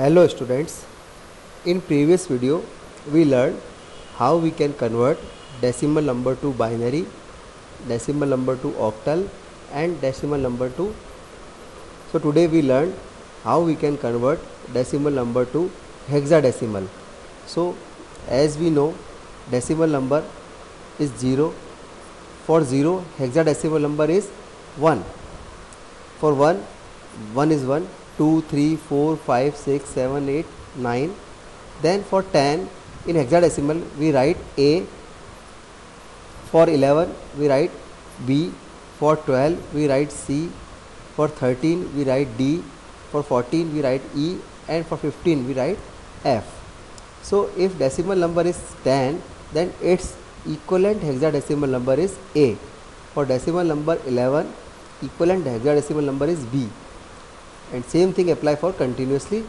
Hello students, in previous video we learned how we can convert decimal number to binary, decimal number to octal and decimal number to. So today we learned how we can convert decimal number to hexadecimal. So as we know, decimal number is 0. For 0, hexadecimal number is 1. For 1, 1 is 1, 2, 3, 4, 5, 6, 7, 8, 9. Then for 10, in hexadecimal we write A. For 11 we write B. For 12 we write C. For 13 we write D. For 14 we write E. And for 15 we write F. So if decimal number is 10, then its equivalent hexadecimal number is A. For decimal number 11, equivalent hexadecimal number is B. And same thing apply for continuously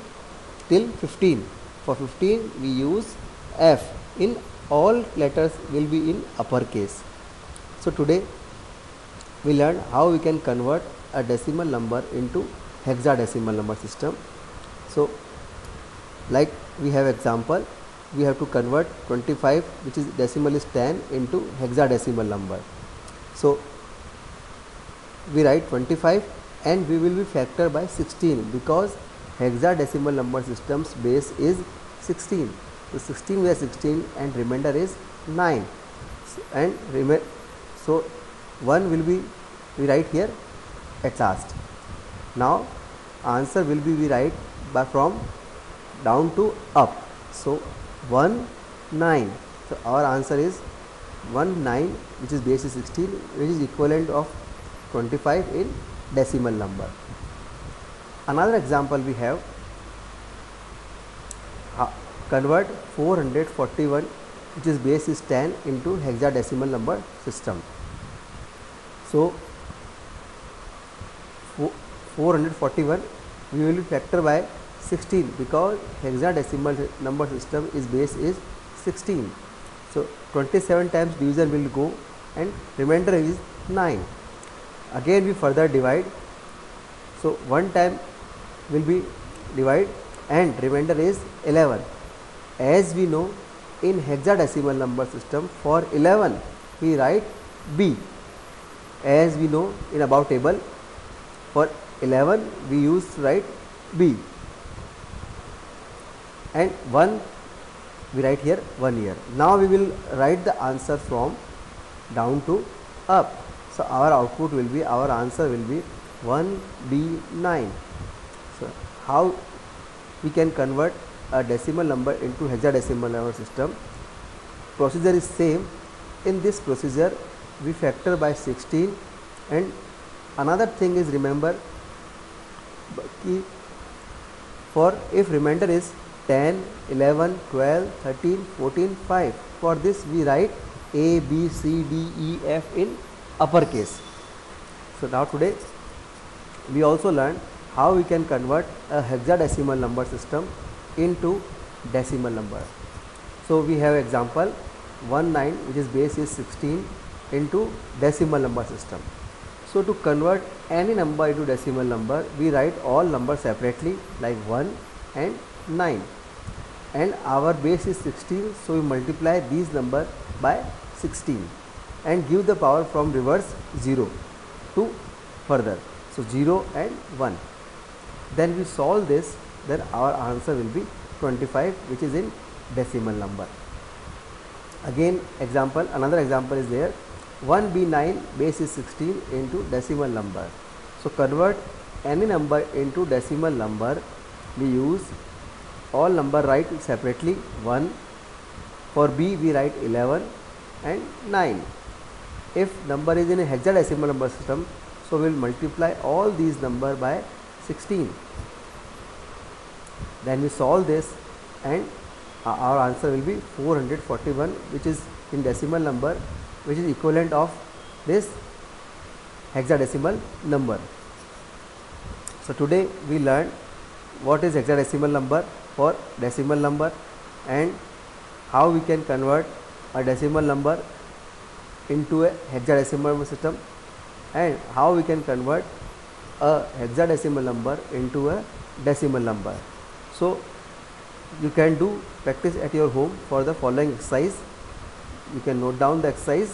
till 15. For 15 we use F. In all letters will be in uppercase. So today we learn how we can convert a decimal number into hexadecimal number system. So like we have example, we have to convert 25, which is decimal is 10, into hexadecimal number. So we write 25 and we will be factor by 16 because hexadecimal number system's base is 16. So 16 by 16 and remainder is 9. And so 1 will be we write here at last. Now answer will be we write by from down to up. So 1 9. So our answer is 1 9, which is base is 16, which is equivalent of 25 in decimal number. Another example we have, convert 441, which is base is 10, into hexadecimal number system. So 441 we will factor by 16 because hexadecimal number system is base is 16. So 27 times division will go and remainder is 9. Again we further divide. So 1 time will be divide and remainder is 11. As we know, in hexadecimal number system for 11 we write B. As we know in above table, for 11 we used to write B. And 1 we write here 1 year. Now we will write the answer from down to up. So our output will be, our answer will be 1B9. So how we can convert a decimal number into hexadecimal number system? Procedure is same. In this procedure we factor by 16, and another thing is remember for if remainder is 10, 11, 12, 13, 14, 5. For this we write A, B, C, D, E, F in uppercase. So now today we also learned how we can convert a hexadecimal number system into decimal number. So we have example 19, which is base is 16, into decimal number system. So to convert any number into decimal number, we write all numbers separately like 1 and 9, and our base is 16, so we multiply these number by 16 and give the power from reverse 0 to further. So 0 and 1. Then we solve this, then our answer will be 25, which is in decimal number. Again example, another example is there, 1B9 base is 16 into decimal number. So convert any number into decimal number, we use all number write separately 1. For B we write 11 and 9. If number is in a hexadecimal number system, so we will multiply all these number by 16. Then we solve this and our answer will be 441, which is in decimal number, which is equivalent of this hexadecimal number. So today we learned what is hexadecimal number for decimal number and how we can convert a decimal number into a hexadecimal number system, and how we can convert a hexadecimal number into a decimal number. So you can do practice at your home for the following exercise. You can note down the exercise